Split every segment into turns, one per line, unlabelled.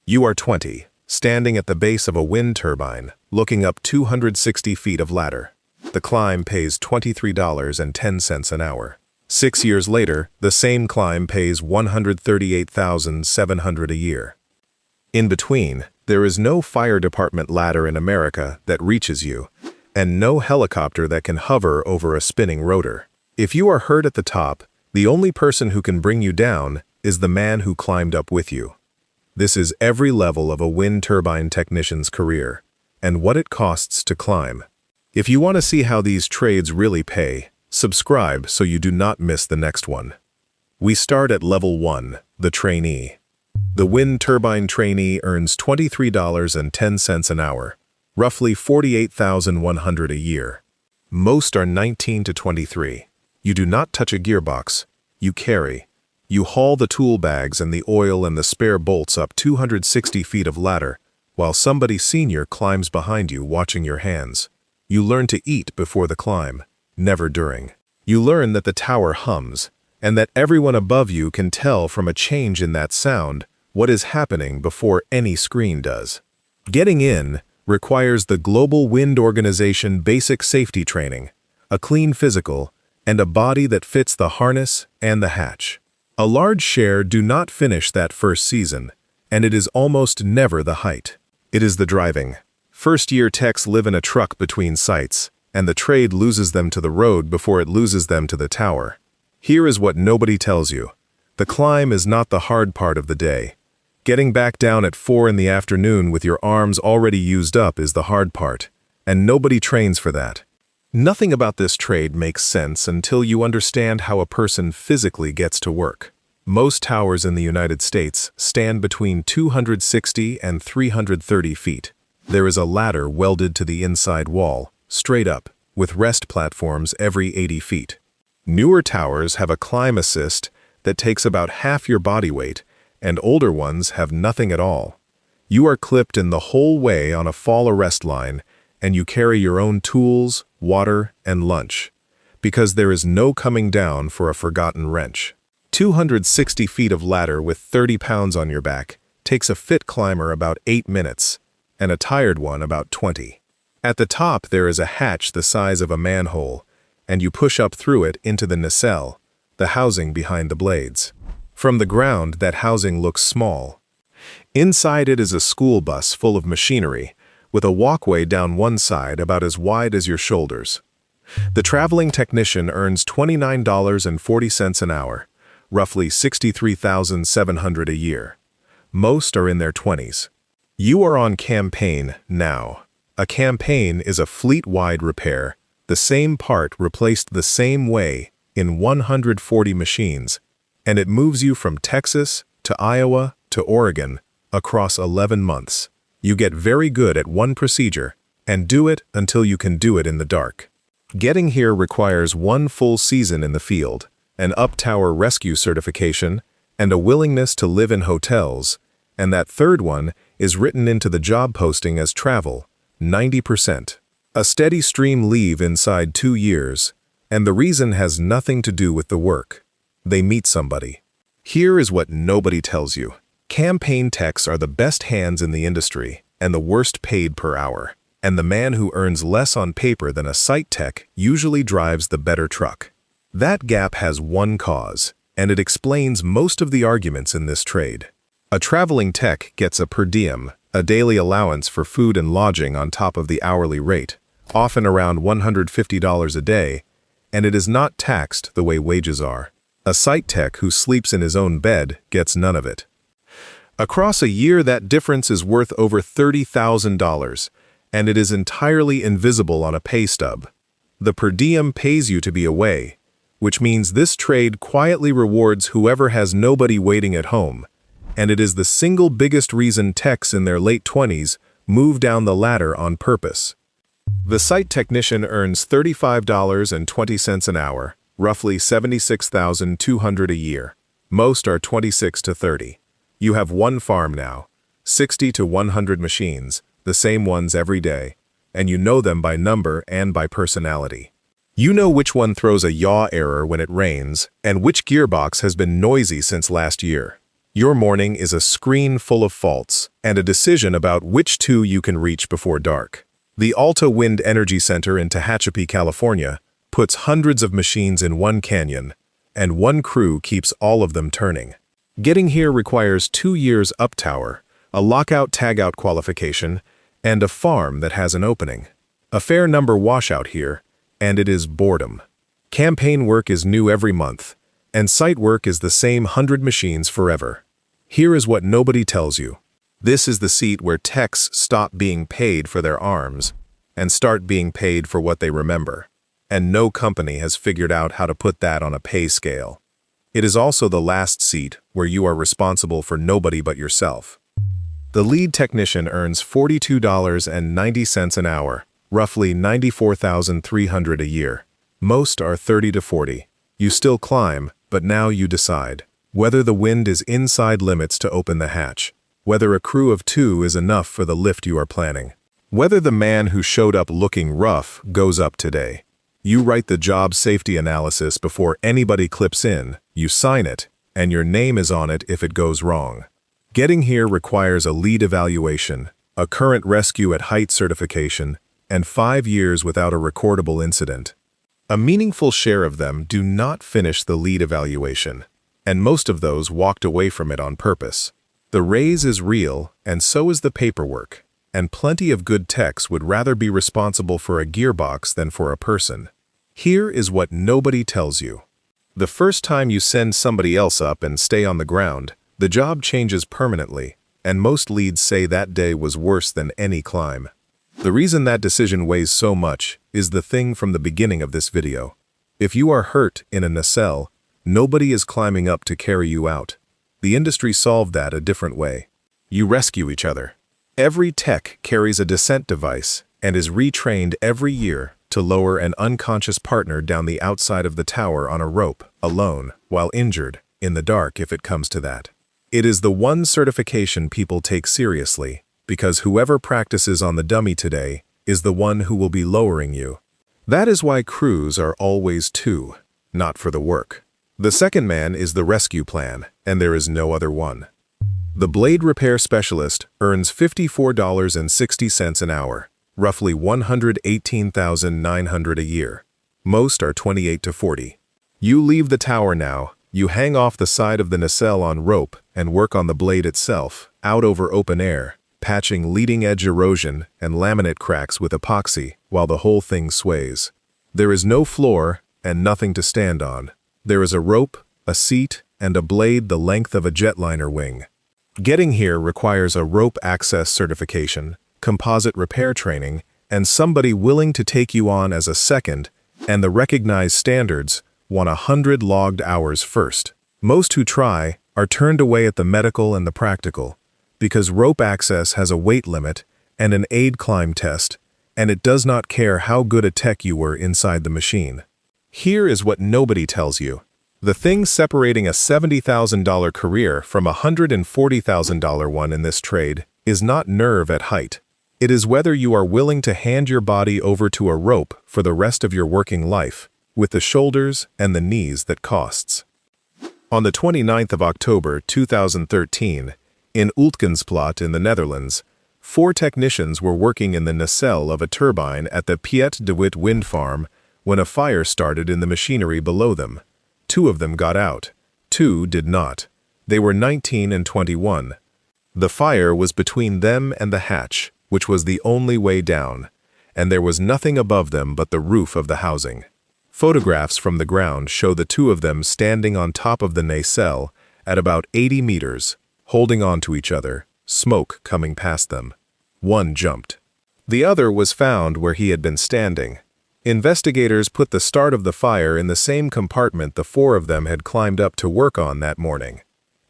You are 20, standing at the base of a wind turbine, looking up 260 feet of ladder. The climb pays $23.10 an hour. 6 years later, the same climb pays $138,700 a year. In between, there is no fire department ladder in America that reaches you, and no helicopter that can hover over a spinning rotor. If you are hurt at the top, the only person who can bring you down is the man who climbed up with you. This is every level of a wind turbine technician's career, and what it costs to climb. If you want to see how these trades really pay, subscribe so you do not miss the next one. We start at level 1, the trainee. The wind turbine trainee earns $23.10 an hour, roughly $48,100 a year. Most are 19 to 23. You do not touch a gearbox. You carry. You haul the tool bags and the oil and the spare bolts up 260 feet of ladder, while somebody senior climbs behind you watching your hands. You learn to eat before the climb, never during. You learn that the tower hums, and that everyone above you can tell from a change in that sound what is happening before any screen does. Getting in requires the Global Wind Organization basic safety training, a clean physical, and a body that fits the harness and the hatch. A large share do not finish that first season, and it is almost never the height. It is the driving. First-year techs live in a truck between sites, and the trade loses them to the road before it loses them to the tower. Here is what nobody tells you. The climb is not the hard part of the day. Getting back down at 4 in the afternoon with your arms already used up is the hard part, and nobody trains for that. Nothing about this trade makes sense until you understand how a person physically gets to work. Most towers in the United States stand between 260 and 330 feet. There is a ladder welded to the inside wall, straight up, with rest platforms every 80 feet. Newer towers have a climb assist that takes about half your body weight, and older ones have nothing at all. You are clipped in the whole way on a fall arrest line, and you carry your own tools, water, and lunch, because there is no coming down for a forgotten wrench. 260 feet of ladder with 30 pounds on your back takes a fit climber about 8 minutes, and a tired one about 20. At the top there is a hatch the size of a manhole, and you push up through it into the nacelle, the housing behind the blades. From the ground, that housing looks small. Inside it is a school bus full of machinery, with a walkway down one side about as wide as your shoulders. The traveling technician earns $29.40 an hour, roughly $63,700 a year. Most are in their 20s. You are on campaign now. A campaign is a fleet-wide repair. The same part replaced the same way in 140 machines, and it moves you from Texas to Iowa to Oregon across 11 months. You get very good at one procedure and do it until you can do it in the dark. Getting here requires 1 full season in the field, an up-tower rescue certification, and a willingness to live in hotels, and that third one is written into the job posting as travel, 90%. A steady stream leave inside 2 years, and the reason has nothing to do with the work. They meet somebody. Here is what nobody tells you. Campaign techs are the best hands in the industry and the worst paid per hour, and the man who earns less on paper than a site tech usually drives the better truck. That gap has one cause, and it explains most of the arguments in this trade. A traveling tech gets a per diem, a daily allowance for food and lodging on top of the hourly rate, often around $150 a day, and it is not taxed the way wages are. A site tech who sleeps in his own bed gets none of it. Across a year, that difference is worth over $30,000, and it is entirely invisible on a pay stub. The per diem pays you to be away, which means this trade quietly rewards whoever has nobody waiting at home, and it is the single biggest reason techs in their late 20s move down the ladder on purpose. The site technician earns $35.20 an hour, roughly $76,200 a year. Most are 26 to 30. You have one farm now, 60 to 100 machines, the same ones every day, and you know them by number and by personality. You know which one throws a yaw error when it rains, and which gearbox has been noisy since last year. Your morning is a screen full of faults and a decision about which two you can reach before dark. The Alta Wind Energy Center in Tehachapi, California, puts hundreds of machines in one canyon, and one crew keeps all of them turning. Getting here requires 2 years up tower, a lockout-tagout qualification, and a farm that has an opening. A fair number washout here, and it is boredom. Campaign work is new every month, and site work is the same 100 machines forever. Here is what nobody tells you. This is the seat where techs stop being paid for their arms and start being paid for what they remember. And no company has figured out how to put that on a pay scale. It is also the last seat where you are responsible for nobody but yourself. The lead technician earns $42.90 an hour, roughly $94,300 a year. Most are 30 to 40. You still climb, but now you decide whether the wind is inside limits to open the hatch, whether a crew of 2 is enough for the lift you are planning, whether the man who showed up looking rough goes up today. You write the job safety analysis before anybody clips in, you sign it, and your name is on it if it goes wrong. Getting here requires a lead evaluation, a current rescue at height certification, and 5 years without a recordable incident. A meaningful share of them do not finish the lead evaluation, and most of those walked away from it on purpose. The raise is real, and so is the paperwork, and plenty of good techs would rather be responsible for a gearbox than for a person. Here is what nobody tells you. The first time you send somebody else up and stay on the ground, the job changes permanently, and most leads say that day was worse than any climb. The reason that decision weighs so much is the thing from the beginning of this video. If you are hurt in a nacelle, nobody is climbing up to carry you out. The industry solved that a different way. You rescue each other. Every tech carries a descent device and is retrained every year to lower an unconscious partner down the outside of the tower on a rope, alone, while injured, in the dark if it comes to that. It is the one certification people take seriously, because whoever practices on the dummy today is the one who will be lowering you. That is why crews are always 2, not for the work. The second man is the rescue plan, and there is no other one. The blade repair specialist earns $54.60 an hour, roughly $118,900 a year. Most are 28 to 40. You leave the tower now, you hang off the side of the nacelle on rope and work on the blade itself, out over open air, patching leading-edge erosion and laminate cracks with epoxy while the whole thing sways. There is no floor and nothing to stand on. There is a rope, a seat, and a blade the length of a jetliner wing. Getting here requires a rope access certification, composite repair training, and somebody willing to take you on as a second, and the recognized standards want 100 logged hours first. Most who try are turned away at the medical and the practical, because rope access has a weight limit and an aid climb test, and it does not care how good a tech you were inside the machine. Here is what nobody tells you. The thing separating a $70,000 career from a $140,000 one in this trade is not nerve at height. It is whether you are willing to hand your body over to a rope for the rest of your working life, with the shoulders and the knees that costs. On the 29th of October 2013, in Ooltgensplaat in the Netherlands, 4 technicians were working in the nacelle of a turbine at the Piet de Wit wind farm when a fire started in the machinery below them. 2 of them got out. 2 did not. They were 19 and 21. The fire was between them and the hatch, which was the only way down, and there was nothing above them but the roof of the housing. Photographs from the ground show the 2 of them standing on top of the nacelle at about 80 meters, holding on to each other, smoke coming past them. 1 jumped. The other was found where he had been standing. Investigators put the start of the fire in the same compartment the 4 of them had climbed up to work on that morning.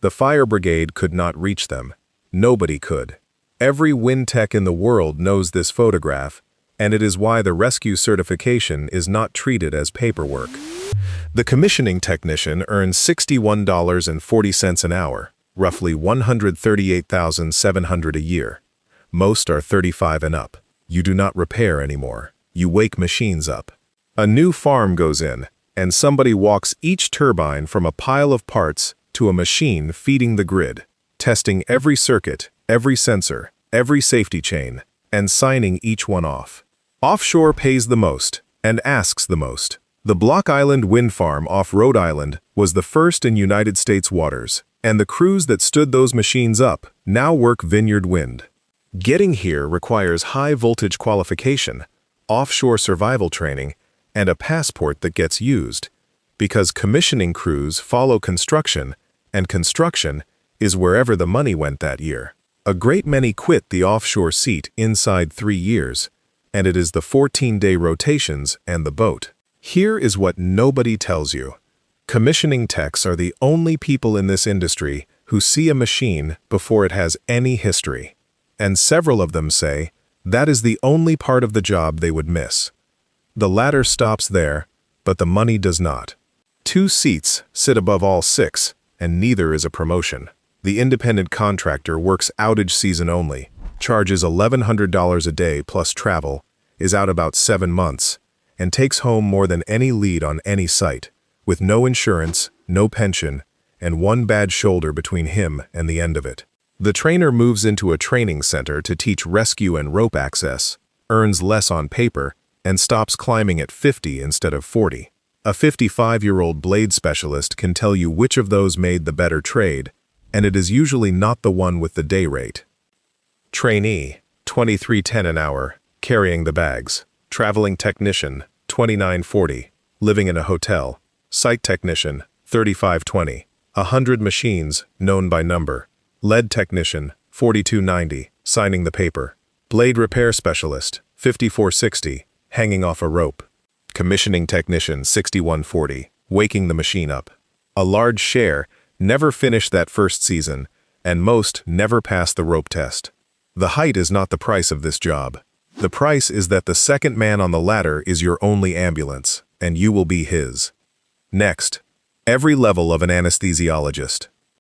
The fire brigade could not reach them. Nobody could. Every wind tech in the world knows this photograph, and it is why the rescue certification is not treated as paperwork. The commissioning technician earns $61.40 an hour, roughly $138,700 a year. Most are 35 and up. You do not repair anymore. You wake machines up. A new farm goes in, and somebody walks each turbine from a pile of parts to a machine feeding the grid, testing every circuit, every sensor, every safety chain, and signing each one off. Offshore pays the most and asks the most. The Block Island Wind Farm off Rhode Island was the first in United States waters, and the crews that stood those machines up now work Vineyard Wind. Getting here requires high-voltage qualification, offshore survival training, and a passport that gets used, because commissioning crews follow construction, and construction is wherever the money went that year. A great many quit the offshore seat inside 3 years, and it is the 14-day rotations and the boat. Here is what nobody tells you. Commissioning techs are the only people in this industry who see a machine before it has any history. And several of them say that is the only part of the job they would miss. The ladder stops there, but the money does not. 2 seats sit above all 6, and neither is a promotion. The independent contractor works outage season only, charges $1,100 a day plus travel, is out about 7 months, and takes home more than any lead on any site, with no insurance, no pension, and one bad shoulder between him and the end of it. The trainer moves into a training center to teach rescue and rope access, earns less on paper, and stops climbing at 50 instead of 40. A 55-year-old blade specialist can tell you which of those made the better trade, and it is usually not the one with the day rate. Trainee, $23.10 an hour, carrying the bags. Traveling technician, $29.40, living in a hotel. Site technician, $35.20. 100 machines, known by number. Lead technician, $42.90, signing the paper. Blade repair specialist, $54.60, hanging off a rope. Commissioning technician, $61.40, waking the machine up. A large share never finish that first season, and most never pass the rope test. The height is not the price of this job. The price is that the second man on the ladder is your only ambulance, and you will be his. Next, every level of an anesthesiologist.